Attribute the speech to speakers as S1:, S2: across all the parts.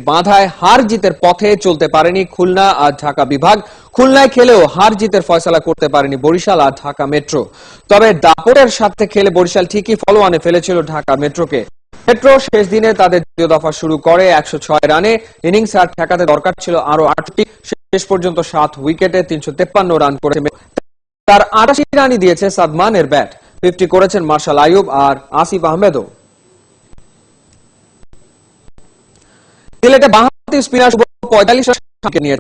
S1: বাধায় হার জিতের পথে চলতে পারেনি খুলনা আর ঢাকা বিভাগ। খুলনায় খেলেও হার জিতের ফয়সালা করতে পারেনি বরিশাল আর ঢাকা মেট্রো। তবে দাপটের সাথে খেলে বরিশাল ঠিকই ফলোঅনে ফেলেছিল ঢাকা মেট্রোকে। মেট্রো শেষ দিনে তাদের দ্বিতীয় দফা শুরু করে 106 রানে। ইনিংস আর ঠেকাতে দরকার ছিল আরো 8টি। শেষ পর্যন্ত 7 উইকেটে 353 রান করেছে। তার 88 রানই দিয়েছে সাদমানের ব্যাট। 50 করেছেন মার্শাল আইয়ুব আর আসিফ আহমেদও। সিলেটে বাঁহাতি স্পিনার 45 রানকে নিয়ে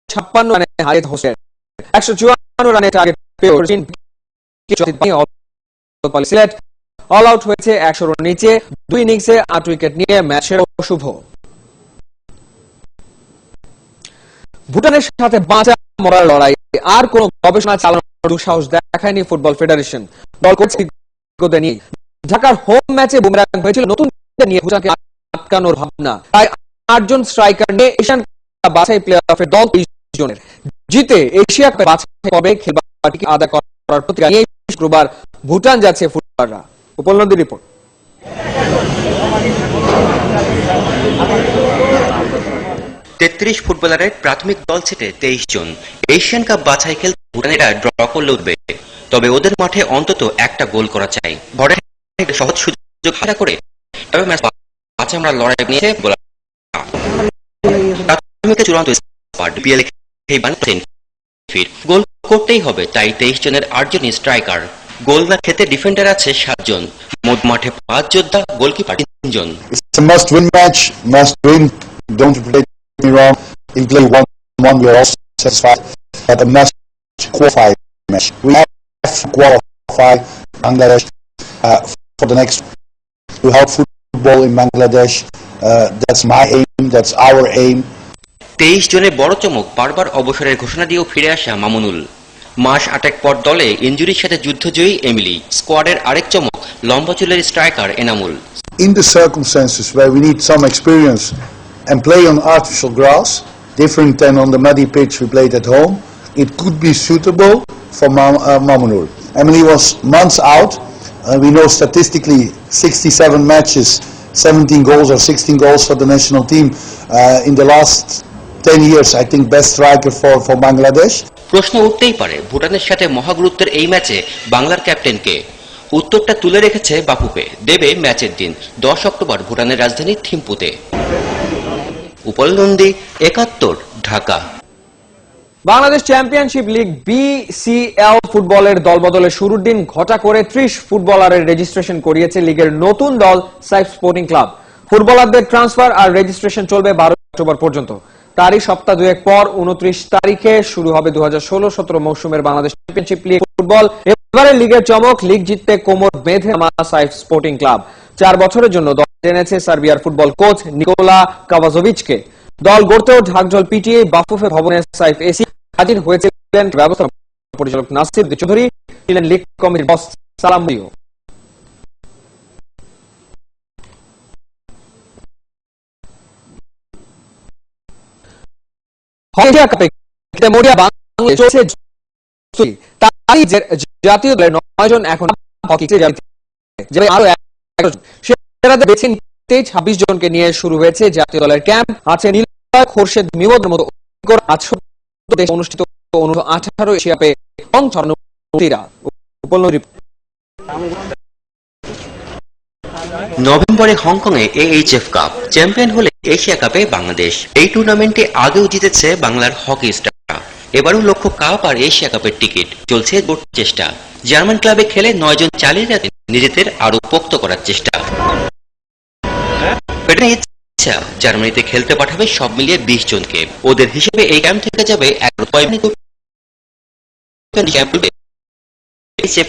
S1: 56 রানে হারিয়ে হোসেন 154 রানে টার্গেট পেয়েও সিলেট অল আউট হয়েছে 100 রানের নিচে। 2 ইনিংসে 8 উইকেট নিয়ে ম্যাচের শুভ। ভুটানের সাথে বাঁচা মরার লড়াই আর কোন গবেষণা চালানোর দুঃসাহস দেখায়নি ফুটবল ফেডারেশন। দল কোচ নিয়ে ঢাকার হোম ম্যাচে বুমরাং হয়েছিল নতুন নিয়ে ভুটানকে আটকানোর ভাবনা। তাই 8 জন স্ট্রাইকার নিয়ে এশিয়ান কাপ বাছাই প্লে-অফের দল 30 জনের জিতে এশিয়া কাপে বাছাই হবে খেলবাটিকে আদায় করার প্রতিজ্ঞা নিয়ে শুক্রবার ভুটান যাচ্ছে ফুটবলাররা। উপলব্ধি রিপোর্ট।
S2: 33 ফুটবলারের প্রাথমিক দল ছেটে 23 জন এশিয়ান কাপ বাছাই খেলতে ভুটানিরা ড্র করলে উঠবে। তবে ওদের মাঠে অন্তত একটা গোল করা চাই। ঘরে সহজ সুযোগ হারা করে তবে ম্যাচ আমরা লড়াই নিয়ে চূড়ান্ত গোল করতেই হবে, তাই 23 জনের 8 জনই স্ট্রাইকার। গোল না খেতে ডিফেন্ডার আছে 7 জন। মোট মাঠে 5 যোদ্ধা, গোলকিপার 3 জন।
S3: It's a must win match, must win. Don't play me wrong. If you play 1-1, we are also satisfied. But a must qualify match. We have to qualify Bangladesh for the next. To help football in Bangladesh. That's my aim. That's our aim.
S2: 23 জনের বড় চমক বারবার অবসরের ঘোষণা দিয়েও ফিরে আসা মামুনুল। মাস 8 পর দলে ইনজুরির সাথে যুদ্ধজয়ী এমিলি। স্কোয়াডের আরেক চমক লম্বা চুলের striker Enamul.
S3: In the circumstances where we need some experience and play on artificial grass, different than on the muddy pitch we played at home, it could be suitable for Mamunul. Emily was months out. We know statistically 67 matches, 17 goals or 16 goals for the national team. In the last 10 years, I think best striker for Bangladesh.
S2: প্রশ্ন উঠতেই পারে ভুটানের সাথে মহাগুরুত্বের এই ম্যাচে বাংলার ক্যাপ্টেনকে। উত্তরটা তুলে রেখেছে বাফুফে। দেবে ম্যাচের দিন 10 অক্টোবর ভুটানের রাজধানী থিম্পুতে। উপলব্ধি 71, Dhaka.
S1: Bangladesh championship league BCL ফুটবলের দলবদলের শুরুর দিন ঘটা করে 30 ফুটবলারের রেজিস্ট্রেশন করিয়েছে লিগের নতুন দল সাইফ স্পোর্টিং ক্লাব। ফুটবলারদের ট্রান্সফার আর রেজিস্ট্রেশন চলবে 12 অক্টোবর পর্যন্ত। তারই সপ্তাহ দুয়েক পর 29 তারিখে শুরু হবে 2016-17 মৌসুমের বাংলাদেশ চ্যাম্পিয়নশিপ লিগ ফুটবল। এবারে লিগের চমক, লিগ জিততে কোমর বেঁধে নামা সাইফ স্পোর্টিং ক্লাব 4 বছরের জন্য দল টেনেছে সার্বিয়ার ফুটবল কোচ নিকোলা কাভাজোভিচকে। দল গড়তেও ঢাকঢোল পিটিয়ে বাফুফে ভবনে সাইফ এসি হাজির হয়েছিলেন ব্যবস্থাপনা পরিচালক নাসির চৌধুরী, ছিলেন লিগ কমিটির বস সালাম মুরিও। এশিয়া কাপে জাতীয় দলের 9 জন এখন আরো 11 জন সেরাদের বেছে নিতে 26 জনকে নিয়ে শুরু হয়েছে জাতীয় দলের ক্যাম্প। আছে নীলয়, খোরশেদ, মিমদের মতো দেশে অনুষ্ঠিত 18 এশিয়া কাপে
S2: নভেম্বরে হংকংয়ে AHF কাপ। চ্যাম্পিয়ন হলে এশিয়া কাপে বাংলাদেশ। এই টুর্নামেন্টে আগেও জিতেছে বাংলার হকি স্টাররা। এবারও লক্ষ্য কাপ আর এশিয়া কাপের টিকিট। চলছে চেষ্টা। জার্মান ক্লাবে খেলে 9 জন চালিয়ে যাতে নিজেদের আরো পোক্ত করার চেষ্টা। জার্মানিতে খেলতে পাঠাবে সব মিলিয়ে 20 জনকে। ওদের হিসেবে এই ক্যাম্প থেকে যাবে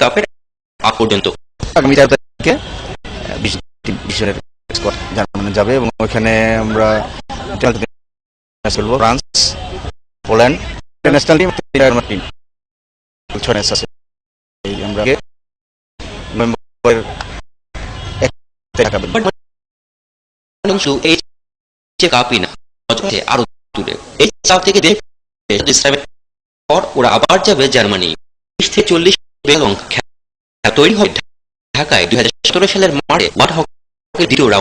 S2: কাপের পর্যন্ত।
S4: আগামী 4 তারিখে 20 জনের স্কোয়াড জার্মানি যাবে এবং ওখানে আমরা France, Poland, international team, team 6 match আছে। আমরা নভেম্বরের 1 তারিখে কাপই না, আরো দূরে এই চাপ থেকে পর ওরা আবার যাবে জার্মানি। 30 থেকে 40 তৈরি হবে ঢাকায় 2017 সালের মার্চে ওয়ার্ল্ড হকি দ্বিতীয় রাউন্ড।